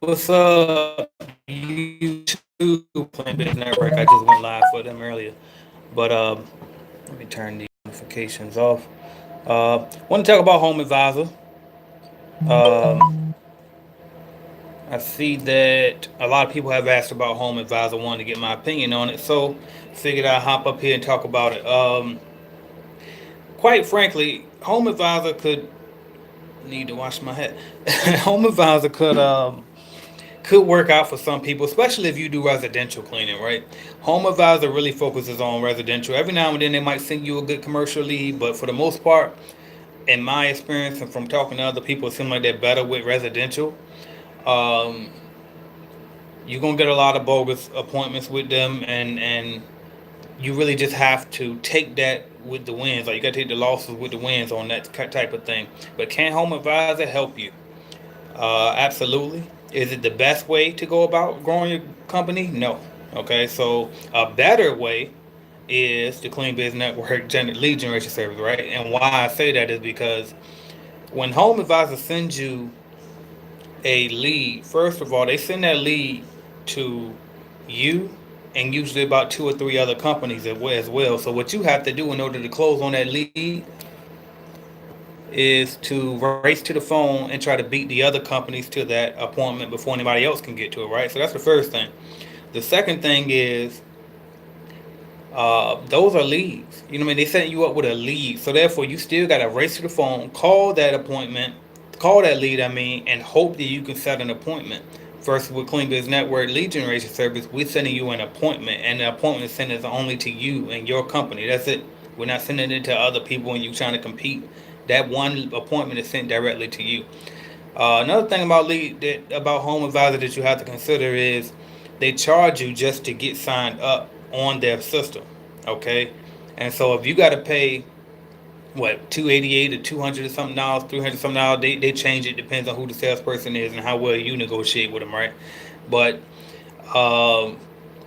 What's up, YouTube Plant Based Network? I just went live for them earlier, but let me turn the notifications off. Want to talk about Homeadvisor. Um, I see that a lot of people have asked about Homeadvisor, wanted to get my opinion on it, so figured I'd hop up here and talk about it. Quite frankly, Homeadvisor could need to wash my head. Homeadvisor could work out for some people, especially if you do residential cleaning, right? Homeadvisor really focuses on residential. Every now and then they might send you a good commercial lead, but for the most part, in my experience and from talking to other people, it seems like they're better with residential. Um, you're gonna get a lot of bogus appointments with them, and you really just have to take that with the wins. Like you gotta take the losses with the wins on that type of thing. But can Homeadvisor help you? Absolutely. Is it the best way to go about growing your company? No. Okay, so a better way is the Clean Biz Network lead generation service, right? And why I say that is because when Homeadvisor sends you a lead, first of all, they send that lead to you and usually about two or three other companies as well. So what you have to do in order to close on that lead is to race to the phone and try to beat the other companies to that appointment before anybody else can get to it, right? So that's the first thing. The second thing is those are leads. You know what I mean? They setting you up with a lead. So therefore, you still got to race to the phone, call that appointment, call that lead, and hope that you can set an appointment. First, with Clean Biz Network lead generation service, we're sending you an appointment, and the appointment is sent only to you and your company. That's it. We're not sending it to other people and you trying to compete. That one appointment is sent directly to you. Another thing about Homeadvisor that you have to consider is they charge you just to get signed up on their system. Okay, and so if you got to pay what 288 or 200 or something dollars, 300 something dollars, they change it, depends on who the salesperson is and how well you negotiate with them, right? But um,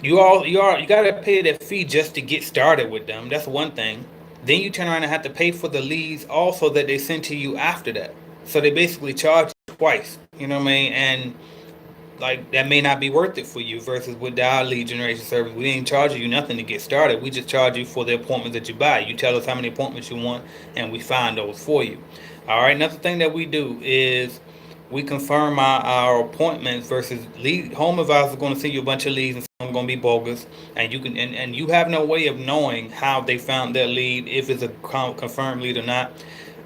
you got to pay that fee just to get started with them. That's one thing. Then you turn around and have to pay for the leads also that they send to you after that. So they basically charge you twice. You know what I mean? And like that may not be worth it for you versus with our lead generation service. We ain't charging you nothing to get started. We just charge you for the appointments that you buy. You tell us how many appointments you want and we find those for you. All right, another thing that we do is we confirm our appointments versus lead. Homeadvisor is going to send you a bunch of leads and some are going to be bogus, and you can and you have no way of knowing how they found that lead, if it's a confirmed lead or not.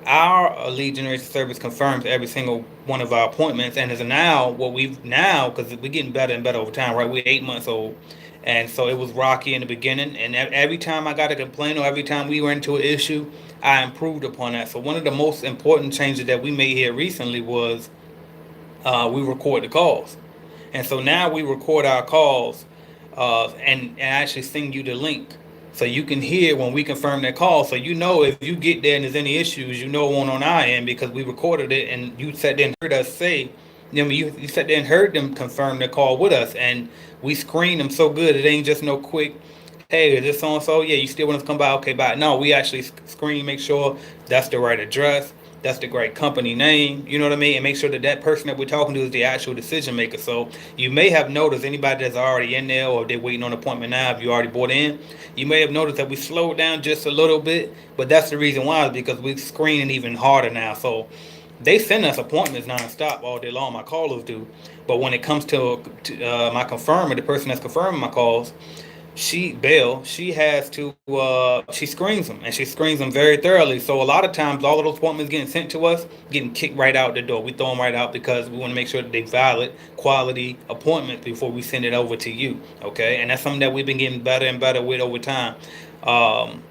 Our lead generation service confirms every single one of our appointments, and is now what we've now, because we're getting better and better over time, right? We're 8 months old, and so it was rocky in the beginning, and every time I got a complaint or every time we were into an issue, I improved upon that. So one of the most important changes that we made here recently was we record the calls. And so now we record our calls and actually send you the link. So you can hear when we confirm that call. So you know if you get there and there's any issues, you know on our end because we recorded it and you sat there and heard us say, you sat there and heard them confirm the call with us. And we screen them so good. It ain't just no quick, hey, is this so and so? Yeah, you still want us to come by? Okay, bye. No, we actually screen, make sure that's the right address, that's the right company name, you know what I mean? And make sure that that person that we're talking to is the actual decision maker. So you may have noticed anybody that's already in there or they're waiting on an appointment now, if you already bought in, you may have noticed that we slowed down just a little bit, but that's the reason why is because we're screening even harder now. So they send us appointments nonstop all day long. My callers do, but when it comes to my confirmer, the person that's confirming my calls, she has to she screens them and she screens them very thoroughly. So a lot of times all of those appointments getting sent to us getting kicked right out the door. We throw them right out because we want to make sure that they valid quality appointments before we send it over to you. Okay, and that's something that we've been getting better and better with over time. um,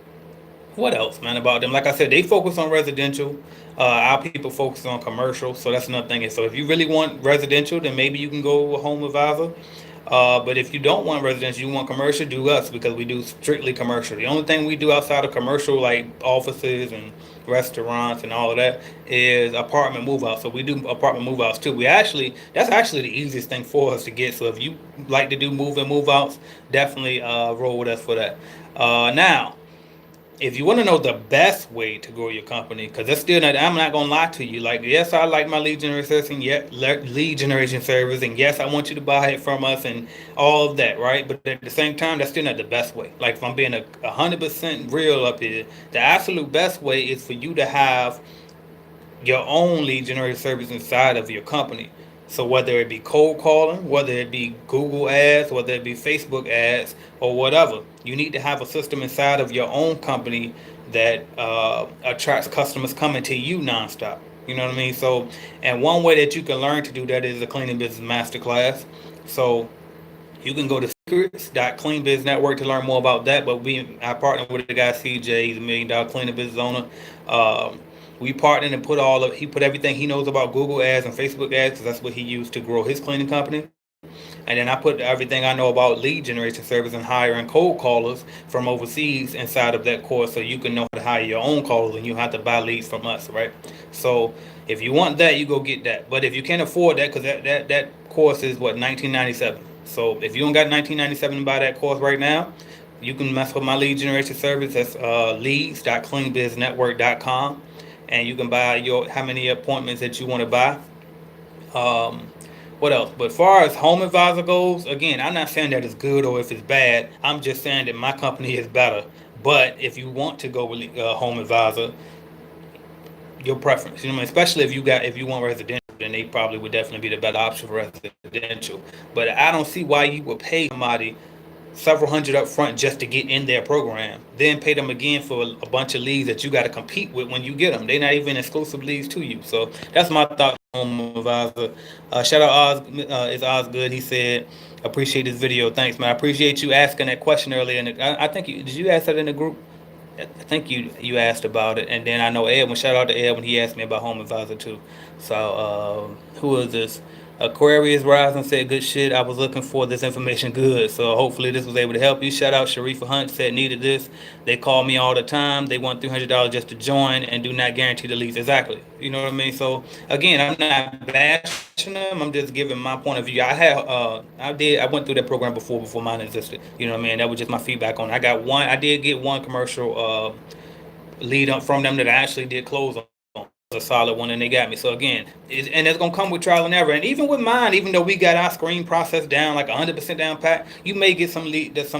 what else, man, about them? Like I said, they focus on residential. Our people focus on commercial, so that's another thing. So if you really want residential, then maybe you can go with Home Advisor. But if you don't want residential, you want commercial, do us because we do strictly commercial. The only thing we do outside of commercial, like offices and restaurants and all of that, is apartment move outs. So we do apartment move outs too. That's actually the easiest thing for us to get. So if you like to do move and move outs, definitely roll with us for that. Now, if you want to know the best way to grow your company, because that's still not, I'm not gonna lie to you. Like, yes, I like my lead generation service, and lead generation service, and yes, I want you to buy it from us, and all of that, right? But at the same time, that's still not the best way. Like, if I'm being 100% real up here, the absolute best way is for you to have your own lead generation service inside of your company. So whether it be cold calling, whether it be Google ads, whether it be Facebook ads, or whatever, you need to have a system inside of your own company that attracts customers coming to you nonstop. You know what I mean? So, and one way that you can learn to do that is a cleaning business masterclass. So you can go to secrets.cleanbiznetwork to learn more about that. But I partnered with the guy CJ. He's $1 million cleaning business owner. Um, we partnered and he put everything he knows about Google ads and Facebook ads, because that's what he used to grow his cleaning company. And then I put everything I know about lead generation service and hiring cold callers from overseas inside of that course, so you can know how to hire your own callers and you have to buy leads from us, right? So if you want that, you go get that. But if you can't afford that, because that course is what, 1997. So if you don't got 1997 to buy that course right now, you can mess with my lead generation service. That's leads.cleanbiznetwork.com, and you can buy your how many appointments that you want to buy. Um, what else? But as far as Homeadvisor goes, again, I'm not saying that it's good or if it's bad. I'm just saying that my company is better. But if you want to go with Homeadvisor, your preference, you know, especially if you want residential, then they probably would definitely be the better option for residential. But I don't see why you would pay somebody several hundred up front just to get in their program, then pay them again for a bunch of leads that you got to compete with when you get them. They're not even exclusive leads to you. So that's my thought on HomeAdvisor. Shout out Oz, is Oz good? He said, appreciate this video. Thanks, man. I appreciate you asking that question earlier. And I think did you ask that in the group? I think you asked about it, and then I know Edwin. Shout out to Edwin. He asked me about Homeadvisor too. So who is this? Aquarius Rising said, "Good shit. I was looking for this information. Good. So hopefully this was able to help you." Shout out Sharifa Hunt said, "Needed this. They call me all the time. They want $300 just to join and do not guarantee the leads." Exactly. You know what I mean? So again, I'm not bashing them. I'm just giving my point of view. I went through that program before mine existed. You know what I mean? That was just my feedback on it. I did get one commercial lead up from them that I actually did close on. That was a solid one, and they got me. So again, and it's gonna come with trial and error. And even with mine, even though we got our screen process down like 100% down pat, you may get some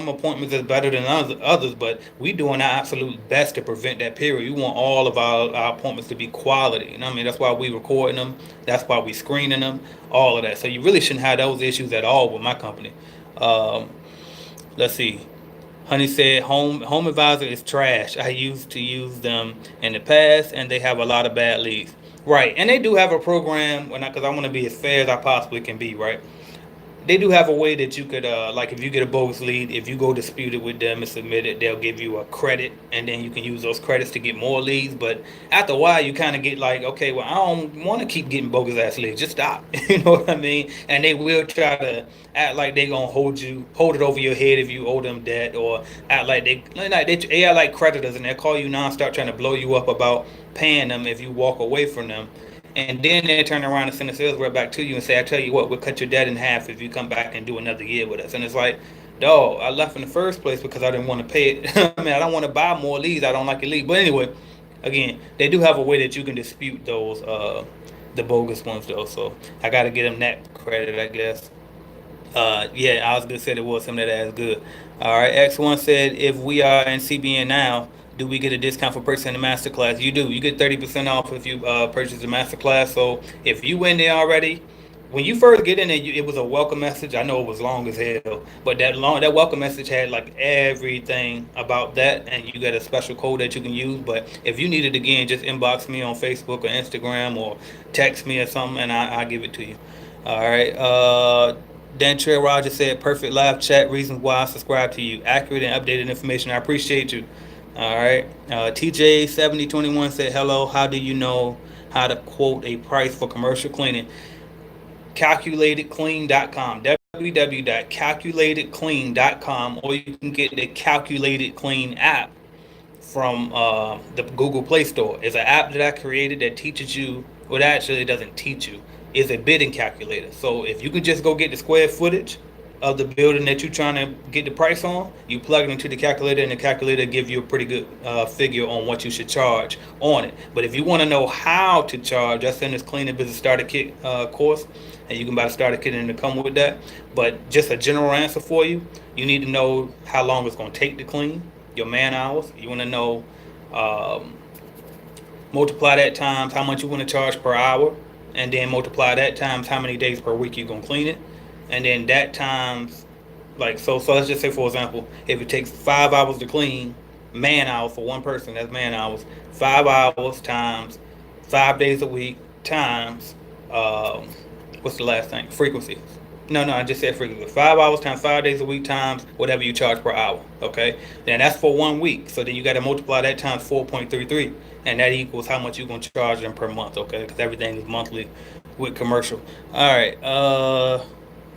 appointments that's better than others. But we doing our absolute best to prevent that period. We want all of our appointments to be quality. You know what I mean? That's why we recording them. That's why we screening them. All of that. So you really shouldn't have those issues at all with my company. Um, let's see. Honey said Homeadvisor is trash. I used to use them in the past, and they have a lot of bad leads. Right, and they do have a program, because I want to be as fair as I possibly can be. Right, they do have a way that you could, like, if you get a bogus lead, if you go dispute it with them and submit it, they'll give you a credit, and then you can use those credits to get more leads. But after a while, you kind of get like, okay, well, I don't want to keep getting bogus ass leads. Just stop. You know what I mean? And they will try to act like they gonna hold it over your head if you owe them debt, or act like they are like creditors, and they'll call you nonstop trying to blow you up about paying them if you walk away from them. And then they turn around and send a sales rep back to you and say, I tell you what, we'll cut your debt in half if you come back and do another year with us. And it's like, dog, I left in the first place because I didn't want to pay it. I mean, I don't want to buy more leads. I don't like your lead. But anyway, again, they do have a way that you can dispute those, the bogus ones, though. So I got to get them that credit, I guess. Yeah, Osgood said it was him that asked good. All right, X1 said, if we are in CBN now, do we get a discount for purchasing the masterclass? You do. You get 30% off if you purchase the masterclass. So if you in there already, when you first get in there, it was a welcome message. I know it was long as hell, but that welcome message had like everything about that, and you got a special code that you can use. But if you need it again, just inbox me on Facebook or Instagram or text me or something, and I'll give it to you. All right. Dan Trail Roger said, perfect live chat. Reasons why I subscribe to you. Accurate and updated information. I appreciate you. All right. TJ7021 said, hello. How do you know how to quote a price for commercial cleaning? Calculatedclean.com. www.calculatedclean.com, or you can get the Calculated Clean app from the Google Play Store. It's an app that I created that teaches you, well, actually, it doesn't teach you. It's a bidding calculator. So if you can just go get the square footage of the building that you're trying to get the price on, you plug it into the calculator, and the calculator give you a pretty good figure on what you should charge on it. But if you want to know how to charge, that's in this Cleaning Business Starter Kit course, and you can buy the starter kit and it come with that. But just a general answer for you, you need to know how long it's going to take to clean, your man hours. You want to know, um, multiply that times how much you want to charge per hour, and then multiply that times how many days per week you're going to clean it, and then that times, like, so let's just say, for example, if it takes 5 hours to clean, man hours for one person, that's man hours. 5 hours times 5 days a week times, um, what's the last thing? Frequency. No, I just said frequency. 5 hours times 5 days a week times whatever you charge per hour. Okay, then that's for one week. So then you got to multiply that times 4.33, and that equals how much you're gonna charge them per month. Okay, because everything is monthly with commercial. All right.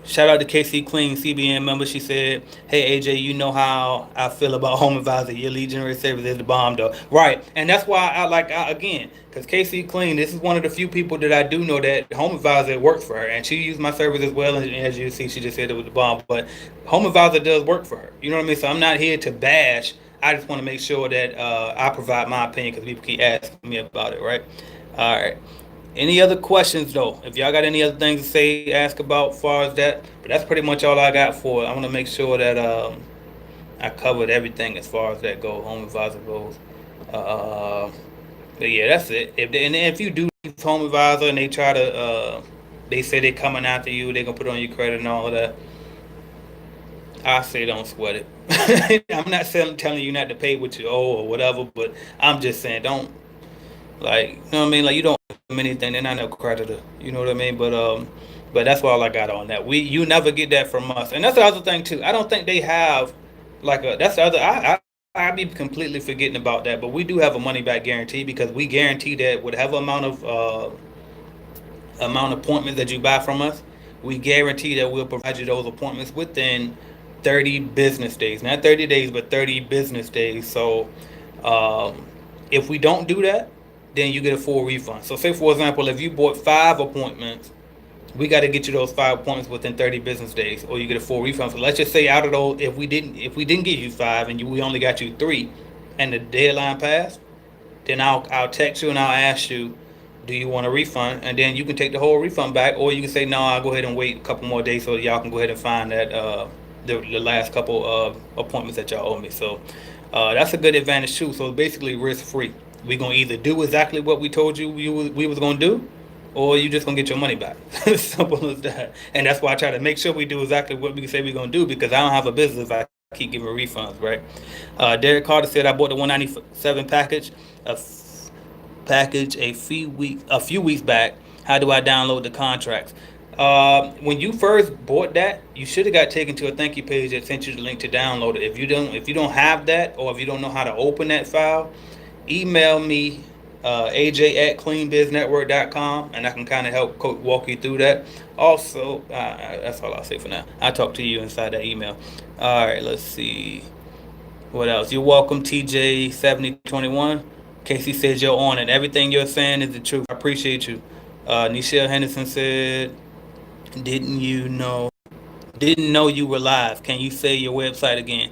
Shout out to KC Clean CBN member. She said, "Hey AJ, you know how I feel about Homeadvisor. Your lead generation service is the bomb, though." Right, and that's why again, because KC Clean, this is one of the few people that I do know that Homeadvisor works for her, and she used my service as well. And as you see, she just said it was the bomb. But Homeadvisor does work for her. You know what I mean? So I'm not here to bash. I just want to make sure that I provide my opinion because people keep asking me about it. Right. All right. Any other questions though? If y'all got any other things to say, ask about as far as that. But that's pretty much all I got for it. I want to make sure that I covered everything as far as that goes. Home advisor goes. Uh, but yeah, that's it. If you do use home advisor and they try to, they say they coming after you, they gonna put on your credit and all of that. I say don't sweat it. I'm not telling you not to pay what you owe or whatever, but I'm just saying don't, like, you know what I mean? Like, you don't owe them anything. They're not no creditor. You know what I mean? But that's all I got on that. You never get that from us, and that's the other thing too. I don't think they have like a. That's the other. I be completely forgetting about that. But we do have a money back guarantee because we guarantee that whatever amount of appointments that you buy from us, we guarantee that we'll provide you those appointments within 30 business days. Not 30 days, but 30 business days. So um, if we don't do that, then you get a full refund. So say for example, if you bought 5 appointments, we got to get you those 5 appointments within 30 business days, or you get a full refund. So let's just say out of those, if we didn't give you 5 and we only got you 3, and the deadline passed, then I'll text you and I'll ask you, do you want a refund? And then you can take the whole refund back, or you can say no, I'll go ahead and wait a couple more days so y'all can go ahead and find that the last couple of appointments that y'all owe me. So that's a good advantage too. So basically risk free. We gonna either do exactly what we told you we was gonna do, or you just gonna get your money back. Simple as that. And that's why I try to make sure we do exactly what we say we're gonna do, because I don't have a business if I keep giving refunds, right? Derek Carter said I bought the 197 package, a few weeks back. How do I download the contracts? When you first bought that, you should have got taken to a thank you page that sent you the link to download it. If you don't have that, or if you don't know how to open that file, email me, AJ at cleanbiznetwork.com, and I can kind of help walk you through that. Also, that's all I'll say for now. I'll talk to you inside that email. All right, let's see. What else? You're welcome, TJ7021. Casey says you're on it. Everything you're saying is the truth. I appreciate you. Nichelle Henderson said, didn't you know? Didn't know you were live. Can you say your website again?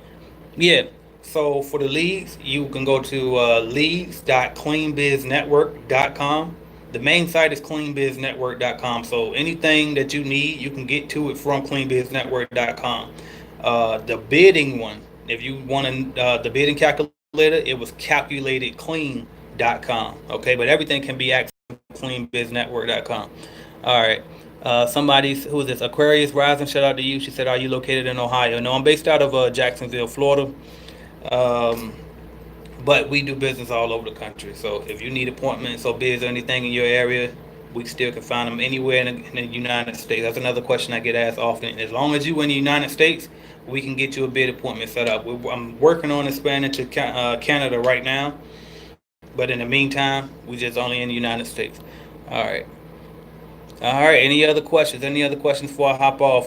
Yeah. So for the leads, you can go to leads.cleanbiznetwork.com. The main site is cleanbiznetwork.com. So anything that you need, you can get to it from cleanbiznetwork.com. The bidding one, if you want the bidding calculator, it was calculatedclean.com. Okay, but everything can be accessed from cleanbiznetwork.com. All right. Who is this? Aquarius Rising, shout out to you. She said, are you located in Ohio? No, I'm based out of Jacksonville, Florida. Um, but we do business all over the country. So if you need appointments or bids or anything in your area, we still can find them anywhere in the United States. That's another question I get asked often. As long as you in the United States, we can get you a bid appointment set up. I'm working on expanding to Canada right now, but in the meantime, we just only in the United States. All right. All right. Any other questions? Any other questions before I hop off?